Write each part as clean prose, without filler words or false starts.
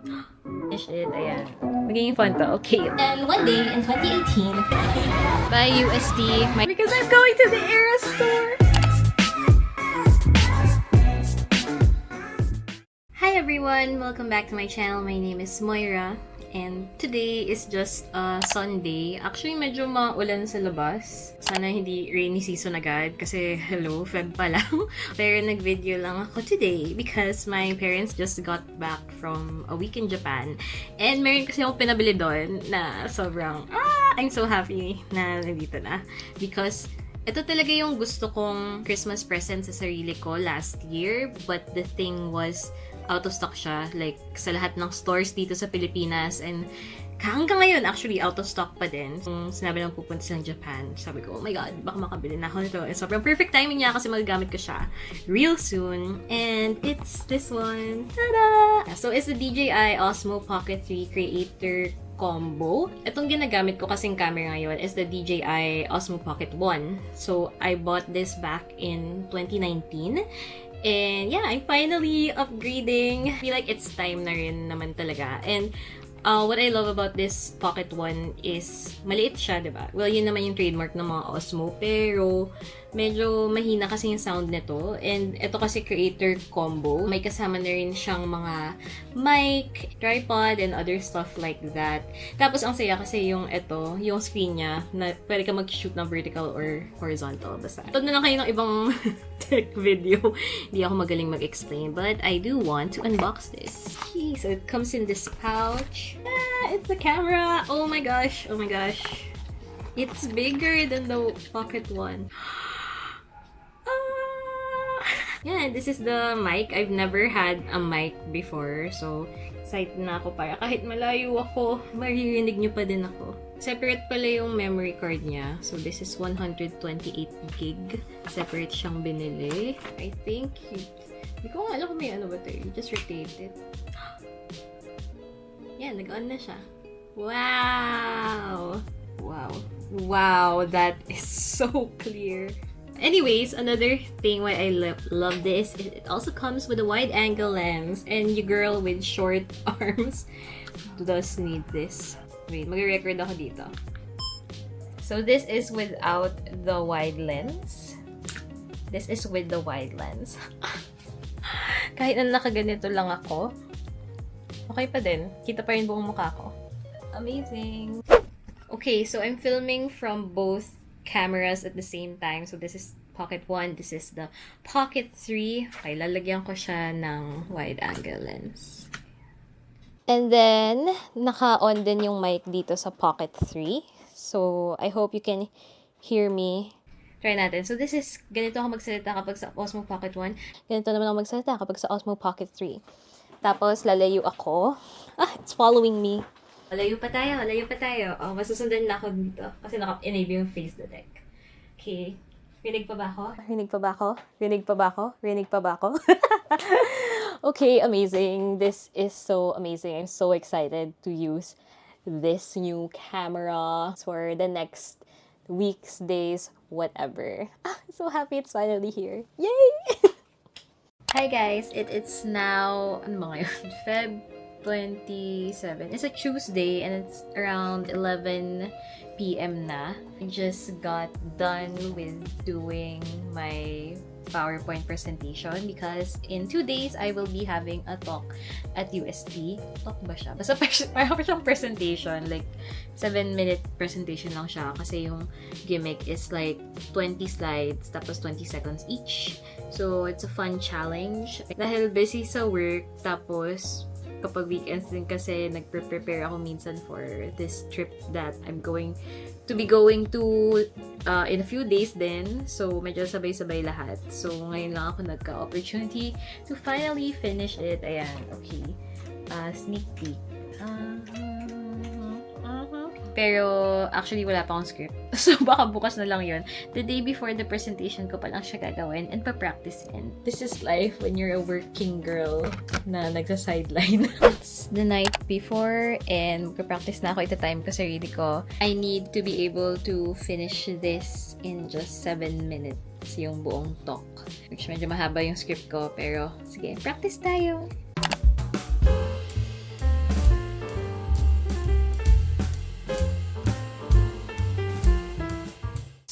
Finish it. Ayan. Magiging fun to. Okay. And one day in 2018, By UST. Because I'm going to the Era store. Hi everyone! Welcome back to my channel. My name is Moira. And today is just a Sunday. Actually, medyo maulan sa labas. Sana hindi rainy season agad kasi hello, Feb pa lang. Pero nag-video lang ako today because my parents just got back from a week in Japan. And meron kasi akong pinabili doon na sobrang, I'm so happy na nandito na. Because ito talaga yung gusto kong Christmas present sa sarili ko last year. But the thing was, out of stock siya, like sa lahat ng stores dito sa Pilipinas, and hanggang ngayon actually out of stock pa din. Kung sinabi lang pupunta silang Japan, sabi ko, oh my god, baka makabili na ako nito. And sobrang perfect timing niya kasi magagamit ko siya real soon. And it's this one. Tada! So it's the DJI Osmo Pocket 3 Creator Combo. Itong ginagamit ko kasing camera ngayon is the DJI Osmo Pocket 1. So I bought this back in 2019. And yeah, I'm finally upgrading. I feel like it's time na rin naman talaga. And what I love about this Pocket 1 is maliit siya, diba? Well, yun naman yung trademark ng mga Osmo. Pero medyo mahina kasi yung sound nito. And ito kasi creator combo. May kasama na rin siyang mga mic, tripod, and other stuff like that. Tapos ang saya kasi yung ito, yung screen niya, na pwede ka mag-shoot ng vertical or horizontal. Basta. Ito na lang kayo ng ibang tech video. Hindi ako magaling mag-explain. But I do want to unbox this. Okay, so it comes in this pouch. It's the camera! Oh my gosh! Oh my gosh! It's bigger than the Pocket 1. Yeah, this is the mic. I've never had a mic before. So, excited na ako para kahit malayo ako, maririnig niyo pa din ako. Separate pala yung memory card niya. So, this is 128 gig. Separate siyang binili. I think, hindi ko nga alam kung may ano ba ito. You just rotate it. Yan, nag-on na siya. Wow! Wow. Wow, that is so clear. Anyways, another thing why I love this is it also comes with a wide-angle lens, and your girl with short arms does need this. Wait, mag-record ako dito. So this is without the wide lens. This is with the wide lens. Kahit na nakaganito lang ako, okay pa din. Kita pa rin buong mukha ko. Amazing! Okay, so I'm filming from both cameras at the same time. So this is Pocket 1, this is the Pocket 3. Okay, lalagyan ko siya ng wide-angle lens. And then, naka-on din yung mic dito sa Pocket 3. So, I hope you can hear me. Try natin. So, this is, ganito ako magsalita kapag sa Osmo Pocket 1. Ganito naman ako magsalita kapag sa Osmo Pocket 3. Tapos, lalayo ako. It's following me. Layo pa tayo, layo pa tayo. Oh, masusundan na ako dito. Kasi naka-enable yung face detect. Okay. Rinig pa ba ako? Rinig pa ba ako? Rinig pa ba ako? Rinig pa ba ako? Okay, amazing. This is so amazing. I'm so excited to use this new camera for the next weeks, days, whatever. I'm so happy it's finally here. Yay! Hi guys, it's now, ano ba ngayon? Feb 27. It's a Tuesday and it's around 11 p.m. na. I just got done with doing my PowerPoint presentation because in 2 days, I will be having a talk at UST. Talk ba siya? Basta parang siyang presentation. Like, 7-minute presentation lang siya kasi yung gimmick is like 20 slides tapos 20 seconds each. So, it's a fun challenge. Dahil busy sa work, tapos kapag weekends din kasi nagpe-prepare ako minsan for this trip that I'm going to be going to in a few days din. So, medyo sabay-sabay lahat. So, ngayon lang ako nagka-opportunity to finally finish it. Ayan, okay. Sneak peek. Pero, actually, wala pa akong script. So, baka bukas na lang yun. The day before the presentation ko pa lang siya gagawin and pa-practicein. This is life when you're a working girl na nagsa-sideline. It's the night before and magpa-practice na ako. Ita-time ko sarili ko. I need to be able to finish this in just 7 minutes, yung buong talk. Which medyo mahaba yung script ko, pero sige, practice tayo!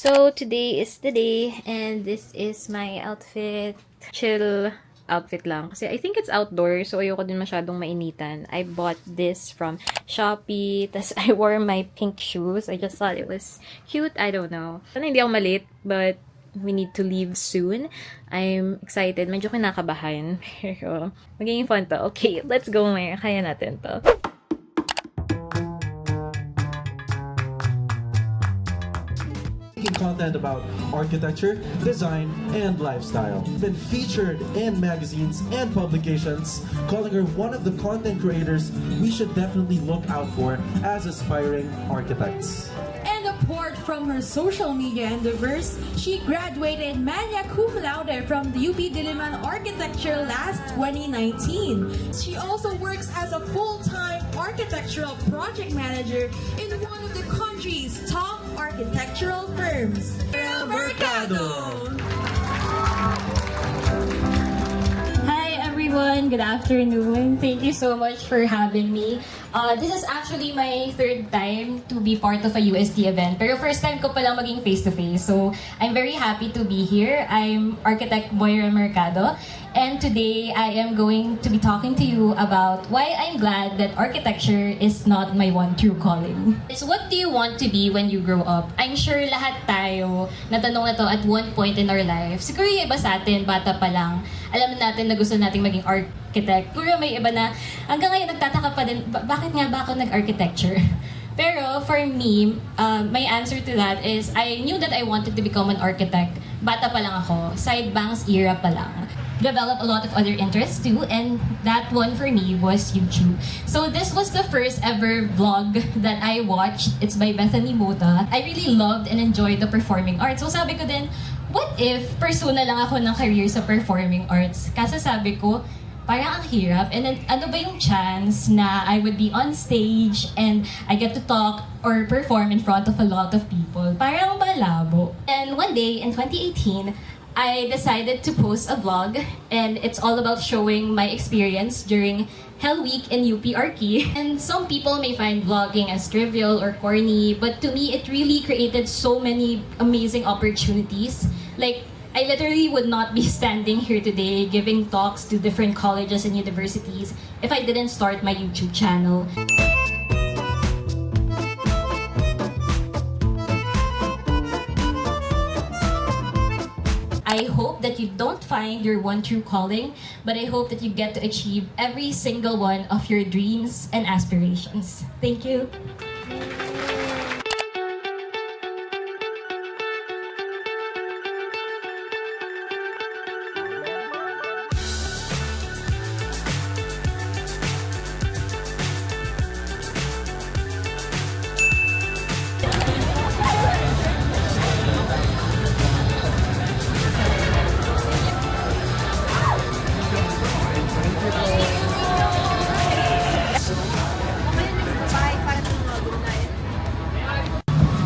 So today is the day and this is my outfit. Chill outfit lang. Kasi I think it's outdoor, so ayoko din masyadong mainitan. I bought this from Shopee. Tas I wore my pink shoes. I just thought it was cute. I don't know. Sana hindi ako malate, but we need to leave soon. I'm excited. Medyo kinakabahan. Pero magiging fun to. Okay, let's go, Moira. Kaya natin to. Content about architecture, design, and lifestyle. Been featured in magazines and publications, calling her one of the content creators we should definitely look out for as aspiring architects. And apart from her social media endeavors, she graduated magna cum laude from the UP Diliman Architecture last 2019. She also works as a full-time architectural project manager in one of the country's top architectural firms. Moira Mercado! Hi everyone, good afternoon. Thank you so much for having me. This is actually my third time to be part of a UST event. Pero first time ko palang maging face-to-face. So, I'm very happy to be here. I'm architect Moira Mercado. And today, I am going to be talking to you about why I'm glad that architecture is not my one true calling. It's what do you want to be when you grow up? I'm sure lahat tayo natanong na to at one point in our life. Siguro yung iba sa atin, bata pa lang, alam natin na gusto nating maging architect. Pero may iba na hanggang ngayon nagtataka pa din, bakit nga ba ako nag-architecture? Pero for me, my answer to that is I knew that I wanted to become an architect. Bata pa lang ako, side banks era pa lang. Develop a lot of other interests too, and that one for me was YouTube. So this was the first ever vlog that I watched. It's by Bethany Mota. I really loved and enjoyed the performing arts. So sabi ko din, what if pursue na lang ako ng career sa performing arts? Kasi sabi ko, parang ang hirap. And then, ano ba yung chance na I would be on stage and I get to talk or perform in front of a lot of people? Parang malabo. And one day, in 2018, I decided to post a vlog, and it's all about showing my experience during Hell Week in UP Archi. And some people may find vlogging as trivial or corny, but to me, it really created so many amazing opportunities. Like, I literally would not be standing here today giving talks to different colleges and universities if I didn't start my YouTube channel. I hope that you don't find your one true calling, but I hope that you get to achieve every single one of your dreams and aspirations. Thank you.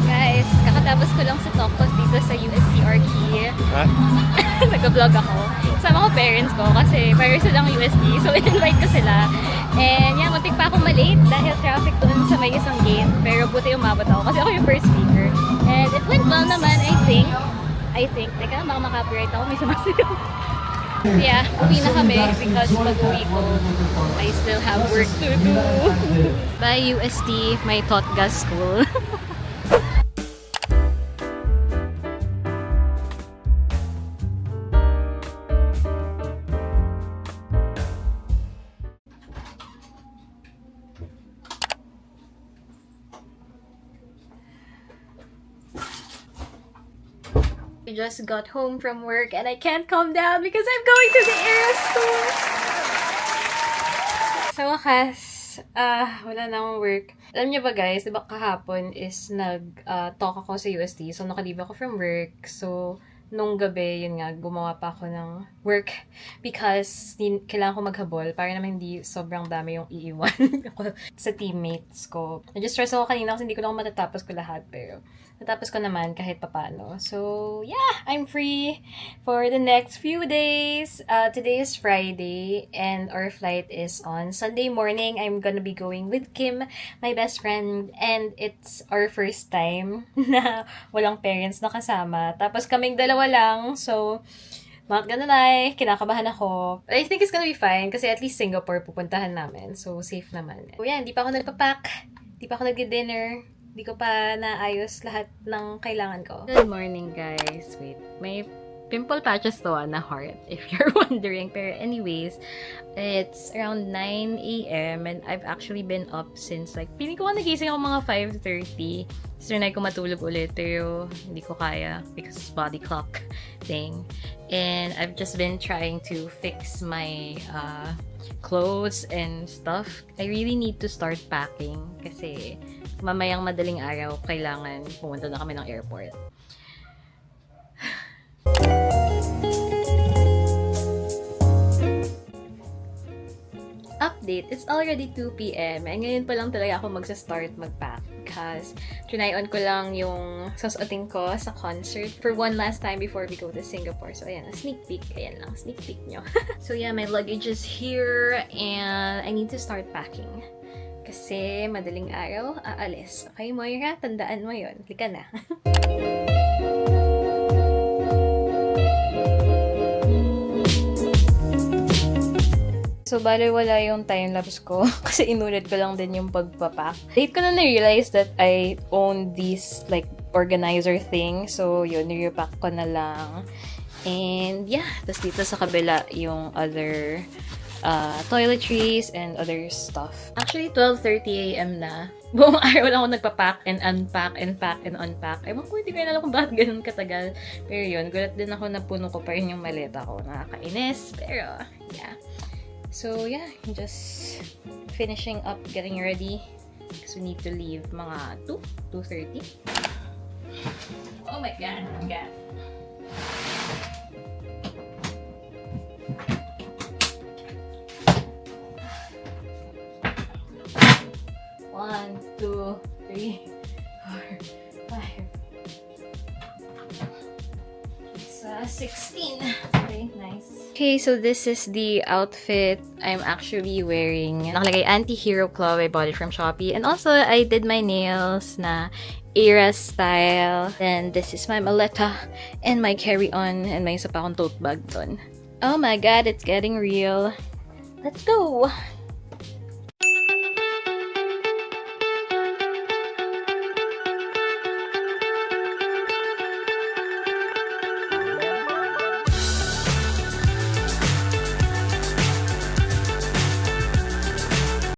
Guys, kakatapos ko lang sa talk dito sa UST Archi. Nag-vlog ako. Kasama ko parents ko kasi pares silang UST. So, in-invite ko sila. And yan, muntik pa akong malate dahil traffic doon sa may isang gate. Pero buti umabot ako kasi ako yung first speaker. And it went well naman, I think. Teka, baka maka-copyright ako. May sumasayaw. Yeah, uwi na kami because pag-uwi ko, I still have work to do. Bye UST, my Totga school. I just got home from work and I can't calm down because I'm going to the Eras store. Sa wakas, wala na akong work. Alam niyo ba guys, diba kahapon is nag-talk ako sa UST. So, nakalive ako from work. So, nung gabi, yun nga, gumawa pa ako ng work because kailangan ko maghabol para naman hindi sobrang dami yung iiwan ako sa teammates ko. Na-stress ako kanina kasi hindi ko lang matatapos ko lahat, pero natapos ko naman kahit papano. So, yeah, I'm free for the next few days. Today is Friday and our flight is on Sunday morning. I'm gonna be going with Kim, my best friend, and it's our first time na walang parents na kasama. Tapos kaming dalawa lang, so not gonna lie, kinakabahan ako. But I think it's gonna be fine kasi at least Singapore pupuntahan namin. So, safe naman. So, yeah, hindi pa ako nagpapack. Hindi pa ako nag-dinner. Hindi ko pa naayos lahat ng kailangan ko. Good morning, guys. Wait, may pimple patches to na heart, if you're wondering. Pero anyways, it's around 9 a.m. and I've actually been up since like, feeling ko nagising ako mga 5:30. So, trinay ko matulog ulit, pero hindi ko kaya because body clock thing. And I've just been trying to fix my clothes and stuff. I really need to start packing kasi mamayang madaling araw, kailangan pumunta na kami ng airport. Update, it's already 2 p.m. and ngayon pa lang talaga ako magsa-start mag-pack because try-on ko lang yung susuotin ko sa concert for one last time before we go to Singapore. So, ayan, a sneak peek. Ayan lang, sneak peek nyo. So, yeah, my luggage is here and I need to start packing. Kasi madaling araw, aalis. Okay, Moira? Tandaan mo yun. Halika na. So, bale wala yung time-lapse ko kasi inulit ko lang din yung pagpapack. Late ko na na-realize that I own these like organizer thing. So, yun, nirepack ko na lang. And, yeah. Tapos dito sa kabila yung other toiletries and other stuff. Actually, 12:30 a.m. na. Buong araw lang ako nagpapack and unpack and pack and unpack. Ewan ko, hindi ko alam kung bakit ganun katagal. Pero yun, gulat din ako na puno ko pa rin yung maleta ko. Nakakainis. Pero, yeah. So, yeah, just finishing up, getting ready. Because we need to leave mga 2:30. Oh my God, God. One, two, three, 4, 5. It's 16. Okay, nice. Okay, so this is the outfit I'm actually wearing. Nakalagay Anti-Hero Club. I bought it from Shopee. And also, I did my nails na era style. And this is my maleta and my carry-on. And may isa pa akong tote bag dun. Oh my God, it's getting real. Let's go!